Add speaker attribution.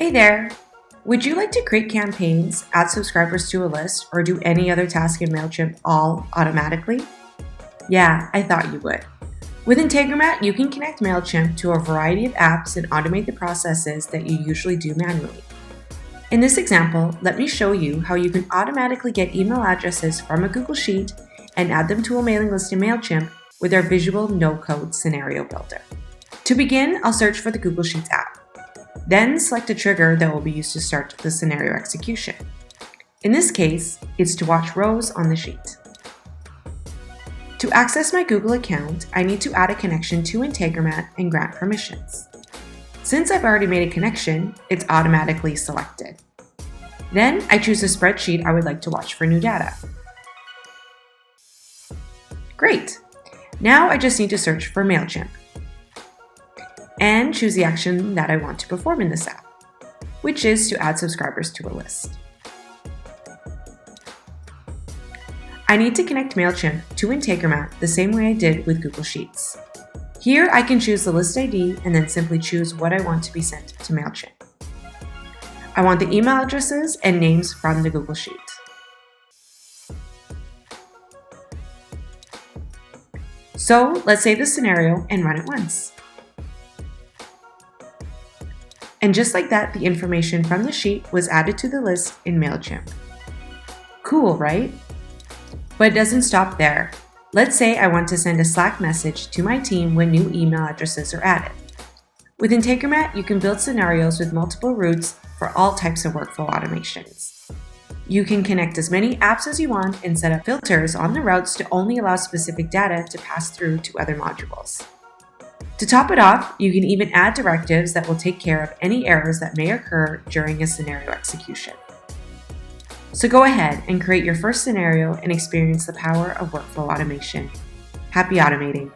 Speaker 1: Hey there! Would you like to create campaigns, add subscribers to a list, or do any other task in Mailchimp all automatically? Yeah, I thought you would. With Integromat, you can connect Mailchimp to a variety of apps and automate the processes that you usually do manually. In this example, let me show you how you can automatically get email addresses from a Google Sheet and add them to a mailing list in Mailchimp with our visual no-code scenario builder. To begin, I'll search for the Google Sheets app. Then select a trigger that will be used to start the scenario execution. In this case, it's to watch rows on the sheet. To access my Google account, I need to add a connection to Integromat and grant permissions. Since I've already made a connection, it's automatically selected. Then I choose a spreadsheet I would like to watch for new data. Great! Now I just need to search for Mailchimp and choose the action that I want to perform in this app, which is to add subscribers to a list. I need to connect Mailchimp to Integromat the same way I did with Google Sheets. Here I can choose the list ID and then simply choose what I want to be sent to Mailchimp. I want the email addresses and names from the Google Sheet. So let's save the scenario and run it once. And just like that, the information from the sheet was added to the list in Mailchimp. Cool, right? But it doesn't stop there. Let's say I want to send a Slack message to my team when new email addresses are added. With Integromat, you can build scenarios with multiple routes for all types of workflow automations. You can connect as many apps as you want and set up filters on the routes to only allow specific data to pass through to other modules. To top it off, you can even add directives that will take care of any errors that may occur during a scenario execution. So go ahead and create your first scenario and experience the power of workflow automation. Happy automating!